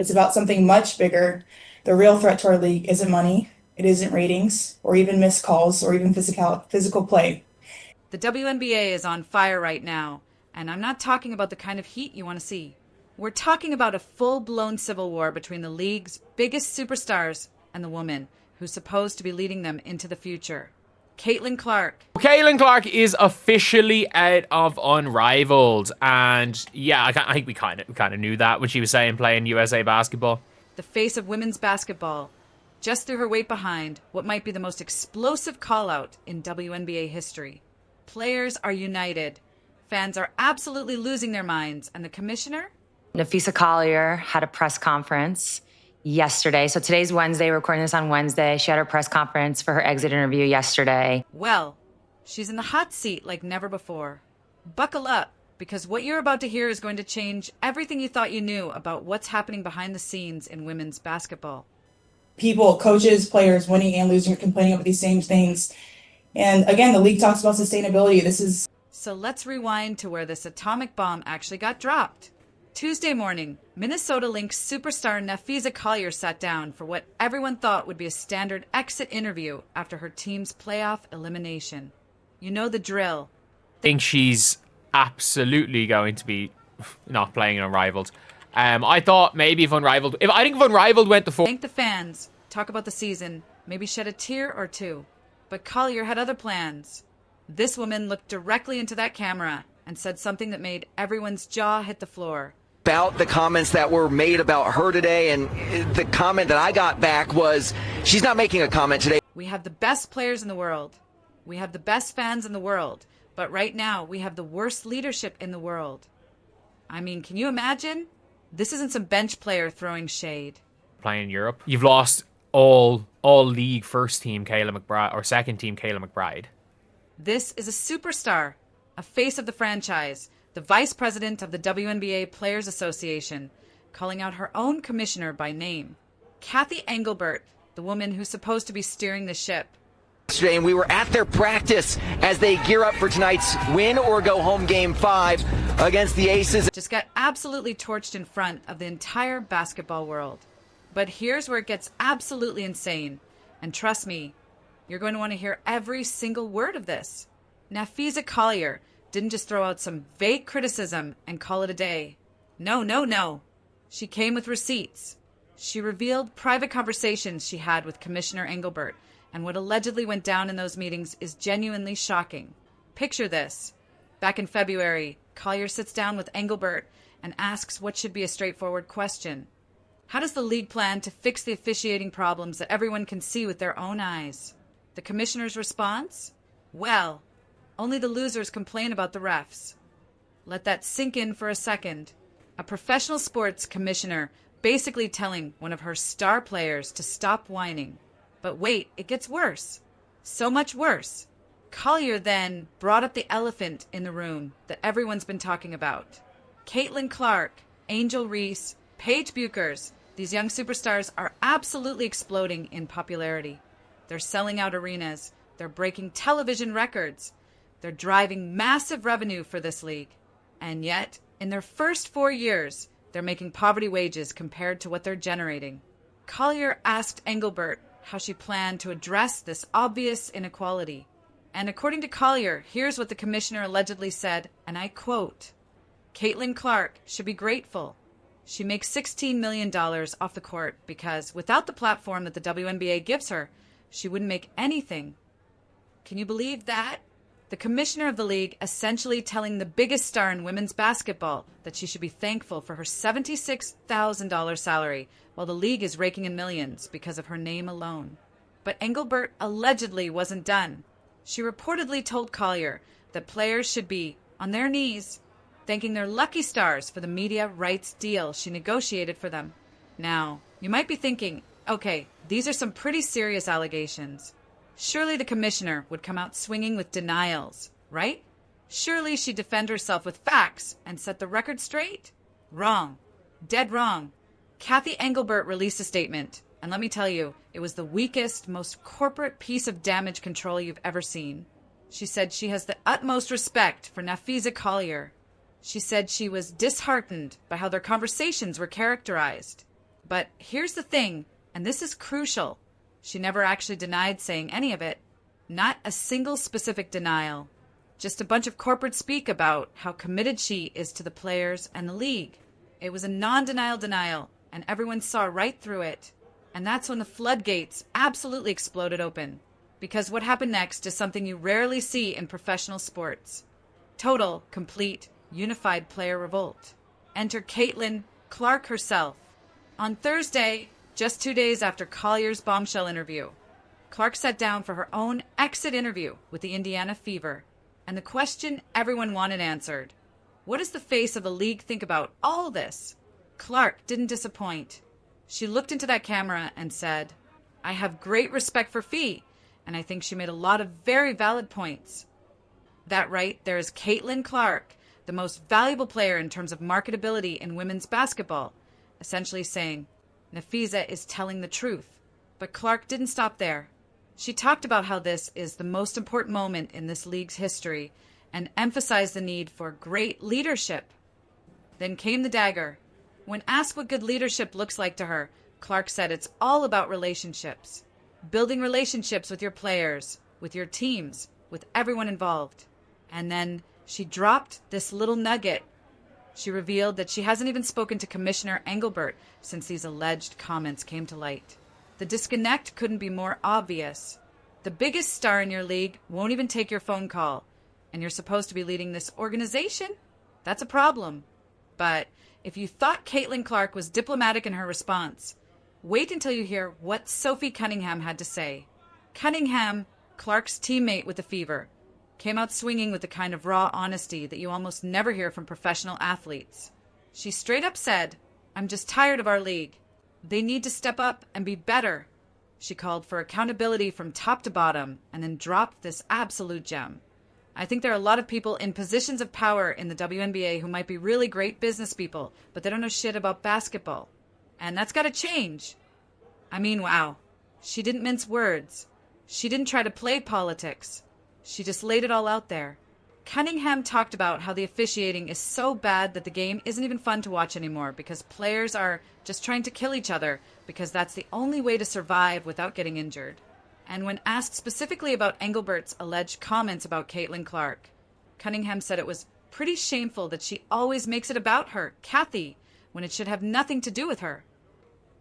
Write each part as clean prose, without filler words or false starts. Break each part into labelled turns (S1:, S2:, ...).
S1: It's about something much bigger. The real threat to our league isn't money, it isn't ratings, or even missed calls, or even physical play.
S2: The WNBA is on fire right now, and I'm not talking about the kind of heat you want to see. We're talking about a full-blown civil war between the league's biggest superstars and the woman who's supposed to be leading them into the future. Caitlin Clark.
S3: Caitlin Clark is officially out of Unrivaled, and yeah, I think we kind of knew that when she was saying playing USA basketball.
S2: The face of women's basketball, just threw her weight behind what might be the most explosive call-out in WNBA history. Players are united. Fans are absolutely losing their minds, and the commissioner?
S4: Napheesa Collier had a press conference yesterday. So today's Wednesday, recording this on Wednesday. She had her press conference for her exit interview yesterday.
S2: Well, she's in the hot seat like never before. Buckle up, because what you're about to hear is going to change everything you thought you knew about what's happening behind the scenes in women's basketball.
S1: People, coaches, players, winning and losing are complaining about these same things. And again, the league talks about sustainability.
S2: So let's rewind to where this atomic bomb actually got dropped. Tuesday morning, Minnesota Lynx superstar Napheesa Collier sat down for what everyone thought would be a standard exit interview after her team's playoff elimination. You know the drill.
S3: I think she's absolutely going to be not playing in Unrivaled. I thought maybe if Unrivaled went to four.
S2: Thank the fans, talk about the season, maybe shed a tear or two. But Collier had other plans. This woman looked directly into that camera and said something that made everyone's jaw hit the floor.
S5: About the comments that were made about her today, and the comment that I got back was, she's not making a comment today.
S2: We have the best players in the world. We have the best fans in the world. But right now, we have the worst leadership in the world. I mean, can you imagine? This isn't some bench player throwing shade.
S3: Playing in Europe. You've lost all league first team Kayla McBride or second team Kayla McBride.
S2: This is a superstar, a face of the franchise, the vice president of the WNBA Players Association, calling out her own commissioner by name. Cathy Engelbert, the woman who's supposed to be steering the ship.
S5: Yesterday, and we were at their practice as they gear up for tonight's win or go home game 5 against the Aces.
S2: Just got absolutely torched in front of the entire basketball world. But here's where it gets absolutely insane. And trust me, you're going to want to hear every single word of this. Napheesa Collier didn't just throw out some vague criticism and call it a day. No. She came with receipts. She revealed private conversations she had with Commissioner Engelbert, and what allegedly went down in those meetings is genuinely shocking. Picture this. Back in February, Collier sits down with Engelbert and asks what should be a straightforward question. How does the league plan to fix the officiating problems that everyone can see with their own eyes? The commissioner's response? Well, only the losers complain about the refs. Let that sink in for a second. A professional sports commissioner basically telling one of her star players to stop whining. But wait, it gets worse. So much worse. Collier then brought up the elephant in the room that everyone's been talking about. Caitlin Clark, Angel Reese, Paige Buchers, these young superstars are absolutely exploding in popularity. They're selling out arenas. They're breaking television records. They're driving massive revenue for this league. And yet, in their first 4 years, they're making poverty wages compared to what they're generating. Collier asked Engelbert how she planned to address this obvious inequality. And according to Collier, here's what the commissioner allegedly said, and I quote, Caitlin Clark should be grateful. She makes $16 million off the court because without the platform that the WNBA gives her, she wouldn't make anything. Can you believe that? The commissioner of the league essentially telling the biggest star in women's basketball that she should be thankful for her $76,000 salary, while the league is raking in millions because of her name alone. But Engelbert allegedly wasn't done. She reportedly told Collier that players should be on their knees, thanking their lucky stars for the media rights deal she negotiated for them. Now, you might be thinking, okay, these are some pretty serious allegations. Surely the commissioner would come out swinging with denials, right? Surely she'd defend herself with facts and set the record straight? Wrong. Dead wrong. Cathy Engelbert released a statement, and let me tell you, it was the weakest, most corporate piece of damage control you've ever seen. She said she has the utmost respect for Napheesa Collier. She said she was disheartened by how their conversations were characterized. But here's the thing, and this is crucial. She never actually denied saying any of it. Not a single specific denial. Just a bunch of corporate speak about how committed she is to the players and the league. It was a non-denial denial, and everyone saw right through it. And that's when the floodgates absolutely exploded open. Because what happened next is something you rarely see in professional sports. Total, complete, unified player revolt. Enter Caitlin Clark herself. On Thursday, just 2 days after Collier's bombshell interview, Clark sat down for her own exit interview with the Indiana Fever. And the question everyone wanted answered: what does the face of the league think about all this? Clark didn't disappoint. She looked into that camera and said, "I have great respect for Fee, and I think she made a lot of very valid points." That right, there is Caitlin Clark, the most valuable player in terms of marketability in women's basketball, essentially saying, Napheesa is telling the truth. But Clark didn't stop there. She talked about how this is the most important moment in this league's history and emphasized the need for great leadership. Then came the dagger. When asked what good leadership looks like to her, Clark said it's all about relationships. Building relationships with your players, with your teams, with everyone involved. And then she dropped this little nugget. She revealed that she hasn't even spoken to Commissioner Engelbert since these alleged comments came to light. The disconnect couldn't be more obvious. The biggest star in your league won't even take your phone call, and you're supposed to be leading this organization? That's a problem. But if you thought Caitlin Clark was diplomatic in her response, wait until you hear what Sophie Cunningham had to say. Cunningham, Clark's teammate with the Fever, came out swinging with the kind of raw honesty that you almost never hear from professional athletes. She straight up said, "I'm just tired of our league. They need to step up and be better." She called for accountability from top to bottom and then dropped this absolute gem. I think there are a lot of people in positions of power in the WNBA who might be really great business people, but they don't know shit about basketball. And that's got to change. I mean, wow. She didn't mince words. She didn't try to play politics. She just laid it all out there. Cunningham talked about how the officiating is so bad that the game isn't even fun to watch anymore because players are just trying to kill each other because that's the only way to survive without getting injured. And when asked specifically about Engelbert's alleged comments about Caitlin Clark, Cunningham said it was pretty shameful that she always makes it about her, Cathy, when it should have nothing to do with her.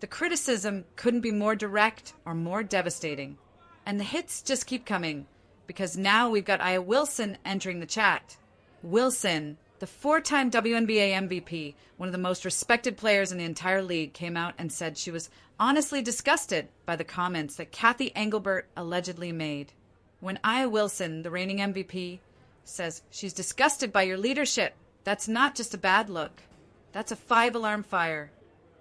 S2: The criticism couldn't be more direct or more devastating. And the hits just keep coming, because now we've got Aya Wilson entering the chat. Wilson, the 4-time WNBA MVP, one of the most respected players in the entire league, came out and said she was honestly disgusted by the comments that Cathy Engelbert allegedly made. When Aya Wilson, the reigning MVP, says she's disgusted by your leadership, that's not just a bad look. That's a 5-alarm fire.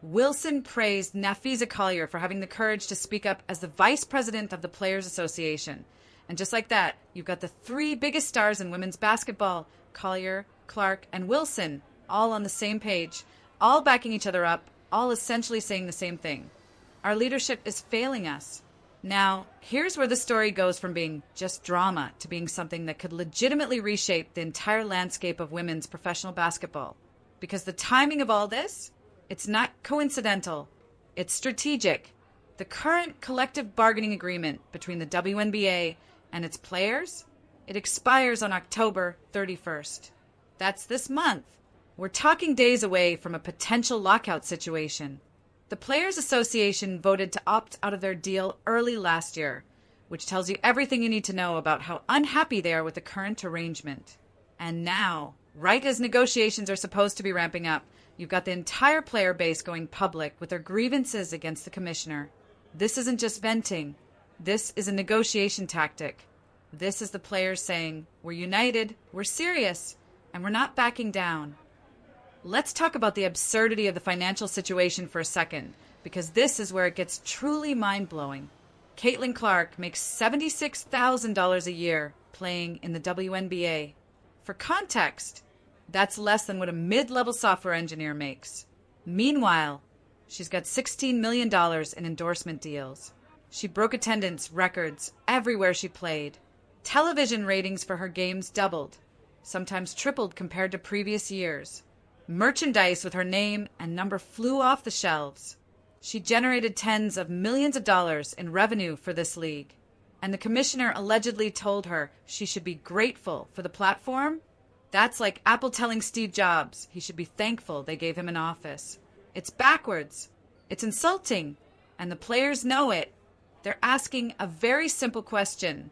S2: Wilson praised Napheesa Collier for having the courage to speak up as the vice president of the Players Association. And just like that, you've got the 3 biggest stars in women's basketball, Collier, Clark, and Wilson, all on the same page, all backing each other up, all essentially saying the same thing. Our leadership is failing us. Now, here's where the story goes from being just drama to being something that could legitimately reshape the entire landscape of women's professional basketball. Because the timing of all this, it's not coincidental. It's strategic. The current collective bargaining agreement between the WNBA and its players, it expires on October 31st. That's this month. We're talking days away from a potential lockout situation. The Players Association voted to opt out of their deal early last year, which tells you everything you need to know about how unhappy they are with the current arrangement. And now, right as negotiations are supposed to be ramping up, you've got the entire player base going public with their grievances against the commissioner. This isn't just venting. This is a negotiation tactic. This is the players saying, we're united, we're serious, and we're not backing down. Let's talk about the absurdity of the financial situation for a second, because this is where it gets truly mind-blowing. Caitlin Clark makes $76,000 a year playing in the WNBA. For context, that's less than what a mid-level software engineer makes. Meanwhile, she's got $16 million in endorsement deals. She broke attendance records everywhere she played. Television ratings for her games doubled, sometimes tripled compared to previous years. Merchandise with her name and number flew off the shelves. She generated tens of millions of dollars in revenue for this league. And the commissioner allegedly told her she should be grateful for the platform. That's like Apple telling Steve Jobs he should be thankful they gave him an office. It's backwards. It's insulting. And the players know it. They're asking a very simple question.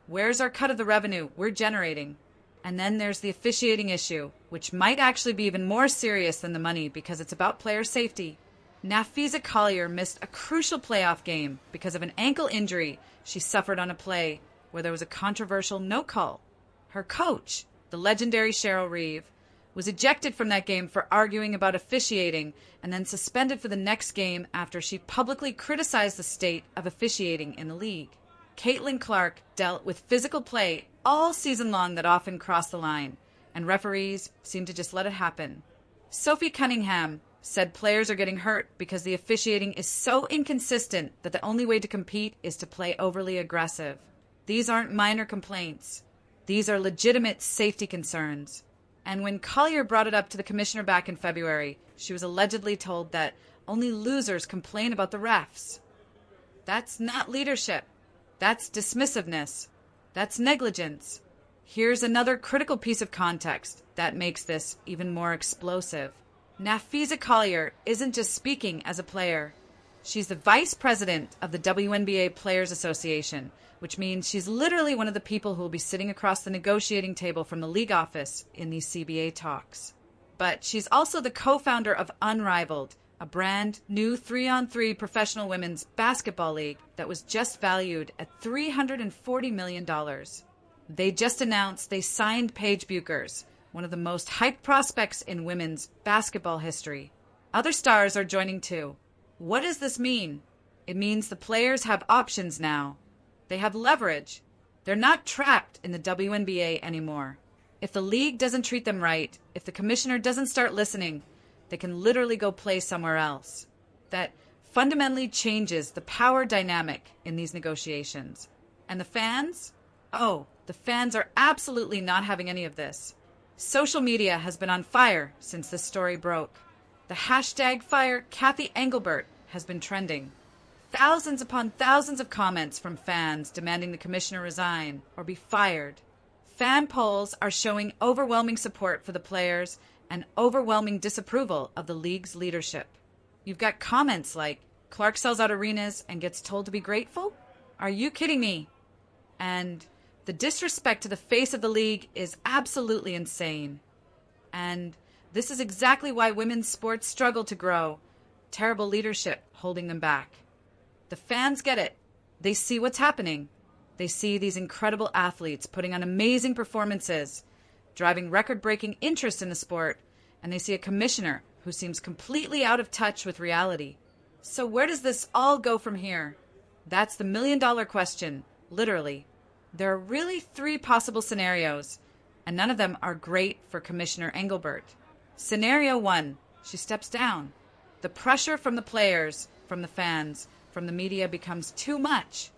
S2: Where's our cut of the revenue we're generating? And then there's the officiating issue, which might actually be even more serious than the money because it's about player safety. Napheesa Collier missed a crucial playoff game because of an ankle injury she suffered on a play where there was a controversial no call. Her coach, the legendary Cheryl Reeve, was ejected from that game for arguing about officiating and then suspended for the next game after she publicly criticized the state of officiating in the league. Caitlin Clark dealt with physical play all season long that often crossed the line, and referees seemed to just let it happen. Sophie Cunningham said players are getting hurt because the officiating is so inconsistent that the only way to compete is to play overly aggressive. These aren't minor complaints. These are legitimate safety concerns. And when Collier brought it up to the commissioner back in February, she was allegedly told that only losers complain about the refs. That's not leadership. That's dismissiveness. That's negligence. Here's another critical piece of context that makes this even more explosive. Napheesa Collier isn't just speaking as a player. She's the vice president of the WNBA Players Association, which means she's literally one of the people who will be sitting across the negotiating table from the league office in these CBA talks. But she's also the co-founder of Unrivaled, a brand new 3-on-3 professional women's basketball league that was just valued at $340 million. They just announced they signed Paige Bueckers, one of the most hyped prospects in women's basketball history. Other stars are joining too. What does this mean? It means the players have options now. They have leverage. They're not trapped in the WNBA anymore. If the league doesn't treat them right, if the commissioner doesn't start listening, they can literally go play somewhere else. That fundamentally changes the power dynamic in these negotiations. And the fans? Oh, the fans are absolutely not having any of this. Social media has been on fire since this story broke. The hashtag Fire Cathy Engelbert has been trending. Thousands upon thousands of comments from fans demanding the commissioner resign or be fired. Fan polls are showing overwhelming support for the players and overwhelming disapproval of the league's leadership. You've got comments like, Clark sells out arenas and gets told to be grateful? Are you kidding me? And the disrespect to the face of the league is absolutely insane. And this is exactly why women's sports struggle to grow. Terrible leadership holding them back. The fans get it. They see what's happening. They see these incredible athletes putting on amazing performances, driving record-breaking interest in the sport, and they see a commissioner who seems completely out of touch with reality. So where does this all go from here? That's the million-dollar question, literally. There are really 3 possible scenarios, and none of them are great for Commissioner Engelbert. Scenario 1, she steps down. The pressure from the players, from the fans, from the media becomes too much.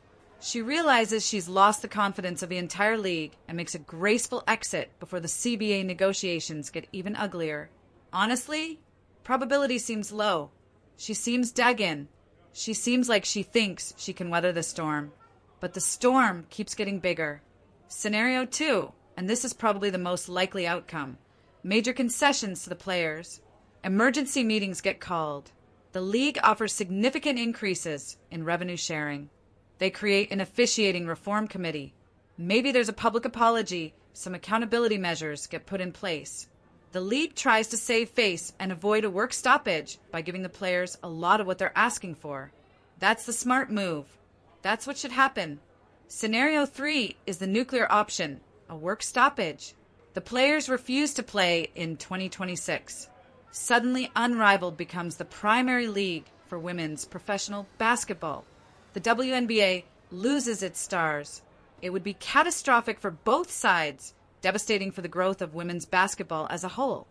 S2: She realizes she's lost the confidence of the entire league and makes a graceful exit before the CBA negotiations get even uglier. Honestly, probability seems low. She seems dug in. She seems like she thinks she can weather the storm. But the storm keeps getting bigger. Scenario 2, and this is probably the most likely outcome. Major concessions to the players. Emergency meetings get called. The league offers significant increases in revenue sharing. They create an officiating reform committee. Maybe there's a public apology, some accountability measures get put in place. The league tries to save face and avoid a work stoppage by giving the players a lot of what they're asking for. That's the smart move. That's what should happen. Scenario 3 is the nuclear option, a work stoppage. The players refuse to play in 2026. Suddenly, Unrivaled becomes the primary league for women's professional basketball. The WNBA loses its stars. It would be catastrophic for both sides, devastating for the growth of women's basketball as a whole.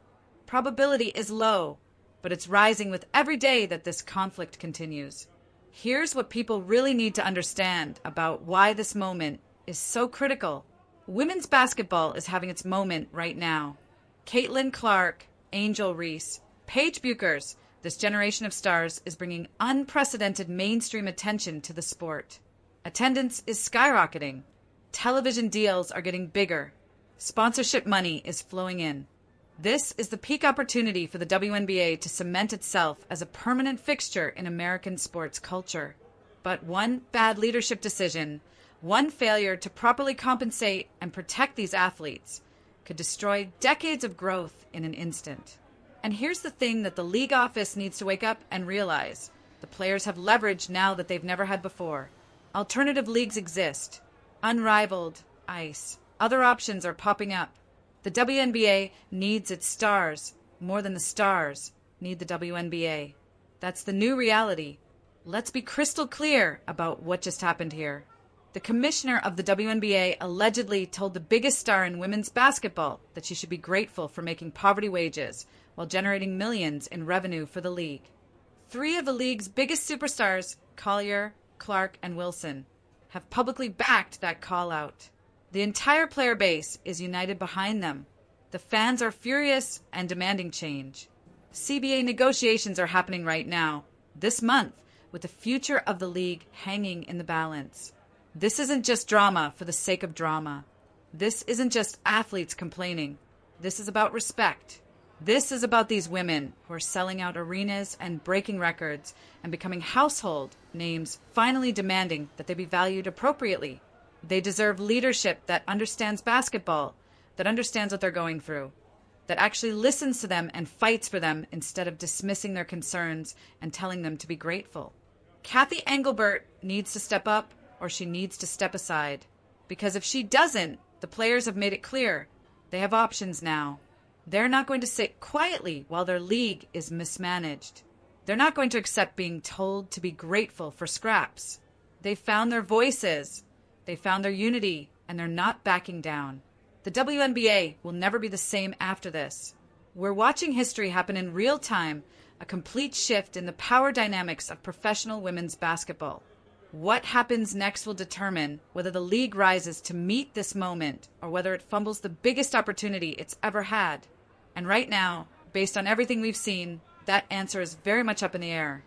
S2: Probability is low, but it's rising with every day that this conflict continues. Here's what people really need to understand about why this moment is so critical. Women's basketball is having its moment right now. Caitlin Clark, Angel Reese, Paige Bueckers, This generation of stars is bringing unprecedented mainstream attention to the sport. Attendance is skyrocketing. Television deals are getting bigger. Sponsorship money is flowing in. This is the peak opportunity for the WNBA to cement itself as a permanent fixture in American sports culture. But one bad leadership decision, one failure to properly compensate and protect these athletes, could destroy decades of growth in an instant. And here's the thing that the league office needs to wake up and realize. The players have leverage now that they've never had before. Alternative leagues exist. Unrivaled, ice. Other options are popping up. The WNBA needs its stars more than the stars need the WNBA. That's the new reality. Let's be crystal clear about what just happened here. The commissioner of the WNBA allegedly told the biggest star in women's basketball that she should be grateful for making poverty wages while generating millions in revenue for the league. 3 of the league's biggest superstars, Collier, Clark, and Wilson, have publicly backed that call out. The entire player base is united behind them. The fans are furious and demanding change. CBA negotiations are happening right now, this month, with the future of the league hanging in the balance. This isn't just drama for the sake of drama. This isn't just athletes complaining. This is about respect. This is about these women who are selling out arenas and breaking records and becoming household names, finally demanding that they be valued appropriately. They deserve leadership that understands basketball, that understands what they're going through, that actually listens to them and fights for them instead of dismissing their concerns and telling them to be grateful. Cathy Engelbert needs to step up, or she needs to step aside. Because if she doesn't, the players have made it clear. They have options now. They're not going to sit quietly while their league is mismanaged. They're not going to accept being told to be grateful for scraps. They found their voices. They found their unity, and they're not backing down. The WNBA will never be the same after this. We're watching history happen in real time, a complete shift in the power dynamics of professional women's basketball. What happens next will determine whether the league rises to meet this moment or whether it fumbles the biggest opportunity it's ever had. And right now, based on everything we've seen, that answer is very much up in the air.